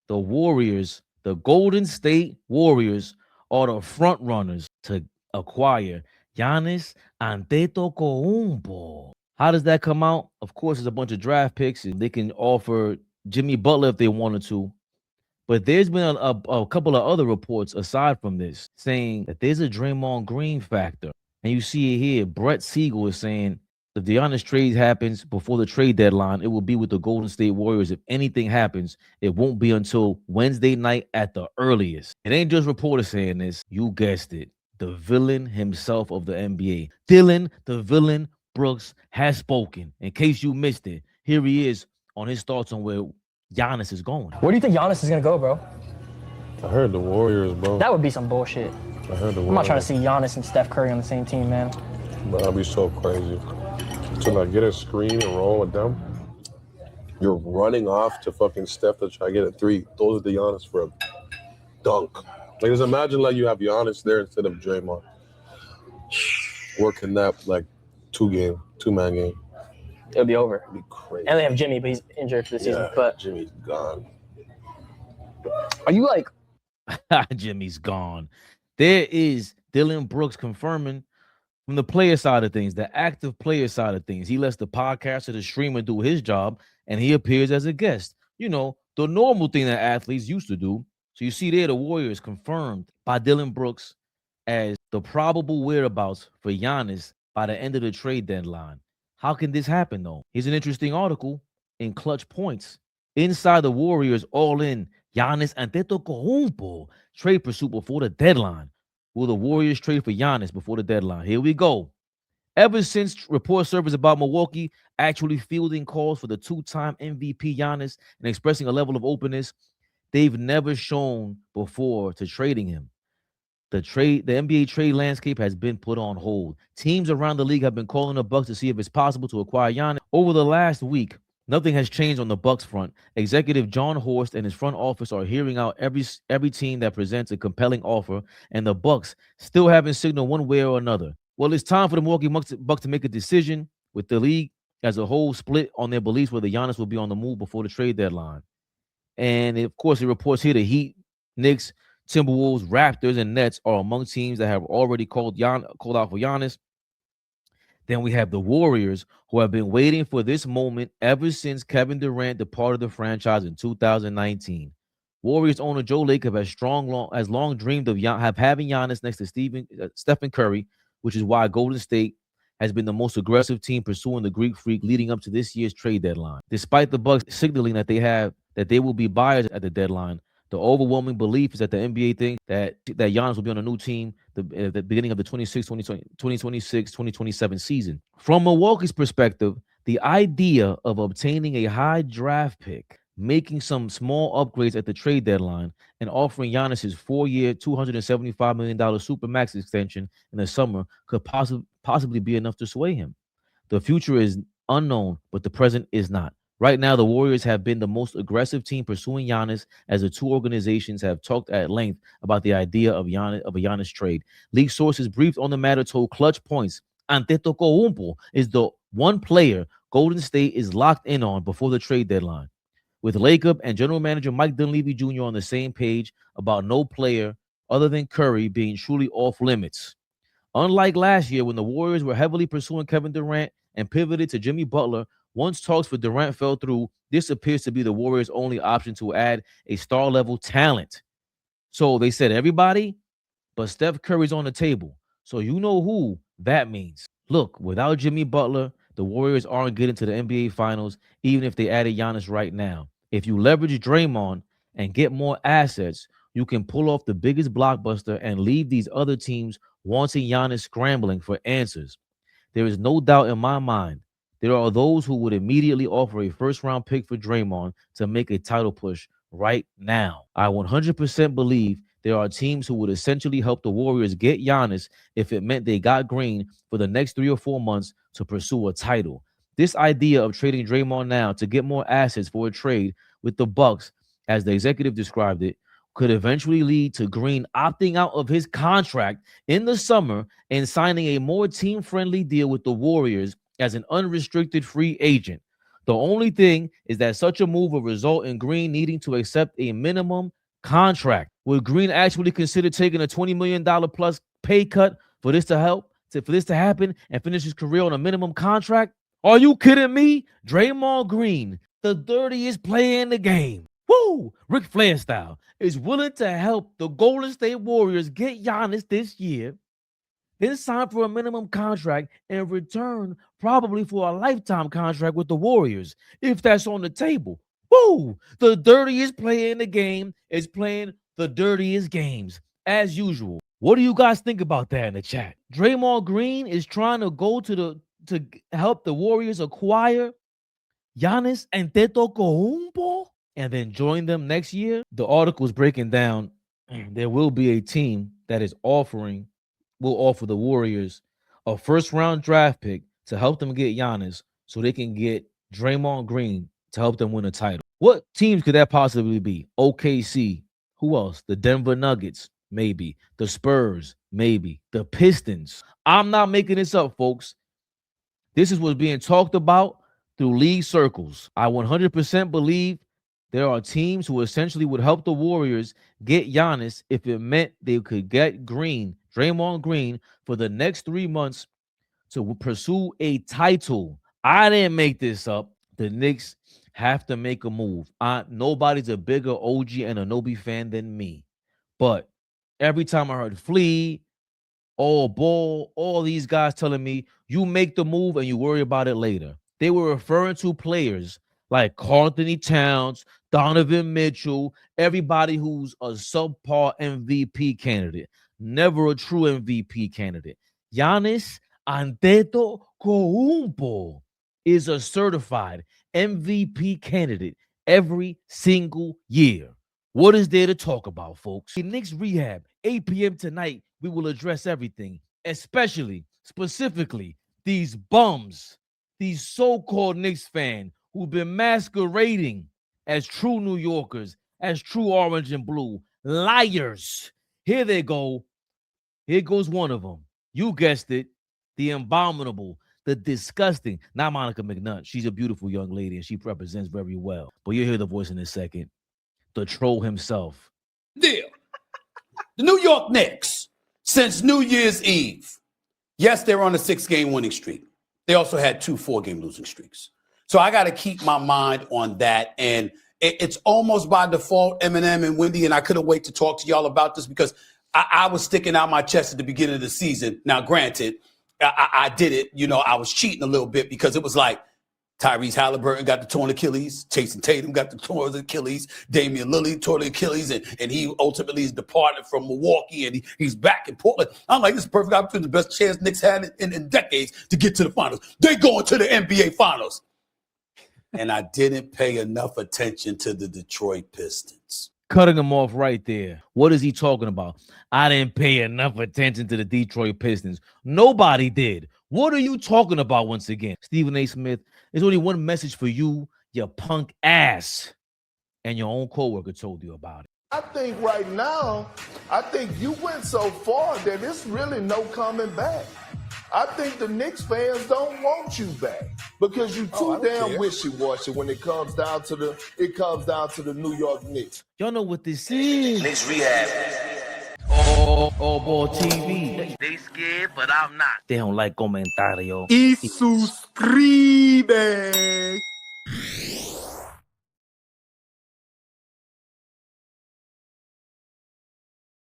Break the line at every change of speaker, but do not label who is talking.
the Warriors, the Golden State Warriors, are the front runners to acquire Giannis Antetokounmpo. How does that come out? Of course, there's a bunch of draft picks, and they can offer Jimmy Butler if they wanted to. But there's been a couple of other reports aside from this saying that there's a Draymond Green factor. And you see it here. Brett Siegel is saying if the Giannis trade happens before the trade deadline, it will be with the Golden State Warriors. If anything happens, it won't be until Wednesday night at the earliest. It ain't just reporters saying this. You guessed it. The villain himself of the NBA. Dillon, the villain Brooks, has spoken. In case you missed it, here he is on his thoughts on where Giannis is going.
Where do you think Giannis is going to go, bro?
I heard the Warriors, bro.
That would be some bullshit.
I heard the Warriors.
I'm not trying to see Giannis and Steph Curry on the same team, man.
But that'd be so crazy. To like get a screen and roll with them, you're running off to fucking Steph to try to get a three. Those are the Giannis for a dunk. Like, just imagine like you have Giannis there instead of Draymond. Working that like two-man game.
It'll be over.
It'd be crazy.
And they have Jimmy, but he's injured for the season. But
Jimmy's gone.
Are you like
Jimmy's gone? There is Dillon Brooks confirming from the player side of things, the active player side of things. He lets the podcaster, the streamer do his job, and he appears as a guest. You know, the normal thing that athletes used to do. So you see there, the Warriors confirmed by Dillon Brooks as the probable whereabouts for Giannis by the end of the trade deadline. How can this happen, though? Here's an interesting article in Clutch Points. Inside the Warriors all-in Giannis Antetokounmpo trade pursuit before the deadline. Will the Warriors trade for Giannis before the deadline? Here we go. Ever since report surfaced about Milwaukee actually fielding calls for the two-time MVP Giannis and expressing a level of openness they've never shown before to trading him. The NBA trade landscape has been put on hold. Teams around the league have been calling the Bucks to see if it's possible to acquire Giannis. Over the last week, nothing has changed on the Bucks front. Executive John Horst and his front office are hearing out every team that presents a compelling offer, and the Bucks still haven't signaled one way or another. Well, it's time for the Milwaukee Bucks to make a decision, with the league as a whole split on their beliefs whether Giannis will be on the move before the trade deadline. And of course, it reports here the Heat, Knicks, Timberwolves, Raptors, and Nets are among teams that have already called out for Giannis. Then we have the Warriors, who have been waiting for this moment ever since Kevin Durant departed the franchise in 2019. Warriors owner Joe Lacob has long dreamed of having Giannis next to Stephen Curry, which is why Golden State has been the most aggressive team pursuing the Greek Freak leading up to this year's trade deadline. Despite the Bucks signaling that they will be buyers at the deadline, the overwhelming belief is that the NBA thinks that Giannis will be on a new team at the beginning of the 2026-2027 season. From Milwaukee's perspective, the idea of obtaining a high draft pick, making some small upgrades at the trade deadline, and offering Giannis his 4-year, $275 million Supermax extension in the summer could possibly be enough to sway him. The future is unknown, but the present is not. Right now, the Warriors have been the most aggressive team pursuing Giannis, as the two organizations have talked at length about the idea of a Giannis trade. League sources briefed on the matter told ClutchPoints Antetokounmpo is the one player Golden State is locked in on before the trade deadline, with Lacob and general manager Mike Dunleavy Jr. on the same page about no player other than Curry being truly off limits. Unlike last year when the Warriors were heavily pursuing Kevin Durant and pivoted to Jimmy Butler, once talks for Durant fell through, this appears to be the Warriors' only option to add a star-level talent. So they said everybody, but Steph Curry's on the table. So you know who that means. Look, without Jimmy Butler, the Warriors aren't getting to the NBA Finals, even if they added Giannis right now. If you leverage Draymond and get more assets, you can pull off the biggest blockbuster and leave these other teams wanting Giannis scrambling for answers. There is no doubt in my mind there are those who would immediately offer a first-round pick for Draymond to make a title push right now. I 100% believe there are teams who would essentially help the Warriors get Giannis if it meant they got Green for the next 3 or 4 months to pursue a title. This idea of trading Draymond now to get more assets for a trade with the Bucks, as the executive described it, could eventually lead to Green opting out of his contract in the summer and signing a more team-friendly deal with the Warriors as an unrestricted free agent. The only thing is that such a move will result in Green needing to accept a minimum contract. Would Green actually consider taking a $20 million plus pay cut for this to happen and finish his career on a minimum contract? Are you kidding me? Draymond Green, the dirtiest player in the game, woo, Ric Flair style, is willing to help the Golden State Warriors get Giannis this year, then sign for a minimum contract and return probably for a lifetime contract with the Warriors, if that's on the table. Woo! The dirtiest player in the game is playing the dirtiest games, as usual. What do you guys think about that in the chat? Draymond Green is trying to go to help the Warriors acquire Giannis Antetokounmpo and then join them next year. The article is breaking down there will be a team that will offer the Warriors a first-round draft pick to help them get Giannis so they can get Draymond Green to help them win a title. What teams could that possibly be? OKC. Who else? The Denver Nuggets, maybe. The Spurs, maybe. The Pistons. I'm not making this up, folks. This is what's being talked about through league circles. I 100% believe there are teams who essentially would help the Warriors get Giannis if it meant they could get Draymond Green, for the next 3 months to pursue a title. I didn't make this up. The Knicks have to make a move. Nobody's a bigger OG and Anobi fan than me. But every time I heard Flea, AllBall, all these guys telling me, you make the move and you worry about it later. They were referring to players like Carlton Towns, Donovan Mitchell, everybody who's a subpar MVP candidate. Never a true MVP candidate. Giannis Antetokounmpo is a certified MVP candidate every single year. What is there to talk about, folks? In Knicks Rehab, 8 p.m. tonight, we will address everything, specifically, these bums, these so-called Knicks fans who've been masquerading as true New Yorkers, as true orange and blue, liars. Here they go. Here goes one of them. You guessed it, the abominable, the disgusting, not Monica McNutt. She's a beautiful young lady and she represents very well. But you'll hear the voice in a second. The troll himself.
Deal. The New York Knicks, since New Year's Eve, yes, they're on a 6-game winning streak. They also had 2 4-game losing streaks. So I got to keep my mind on that. And it's almost by default, Eminem and Wendy, and I couldn't wait to talk to y'all about this because I was sticking out my chest at the beginning of the season. Now, granted, I did it. You know, I was cheating a little bit because it was like Tyrese Halliburton got the torn Achilles, Jason Tatum got the torn Achilles, Damian Lillard tore the Achilles, and he ultimately is departed from Milwaukee, and he's back in Portland. I'm like, this is a perfect opportunity, the best chance Knicks had in decades to get to the finals. They going to the NBA Finals. And I didn't pay enough attention to the Detroit Pistons.
Cutting him off right there. What is he talking about? I didn't pay enough attention to the Detroit Pistons. Nobody did. What are you talking about once again? Stephen A. Smith, there's only one message for you, you punk ass. And your own coworker told you about it.
I think right now, you went so far that it's really no coming back. I think the Knicks fans don't want you back because you too damn wishy-washy when it comes down to the New York Knicks.
Y'all know what this is?
KNICKS REHAB.
AllBall TV. They scared, but I'm not. They don't like comentario.
Y suscribe.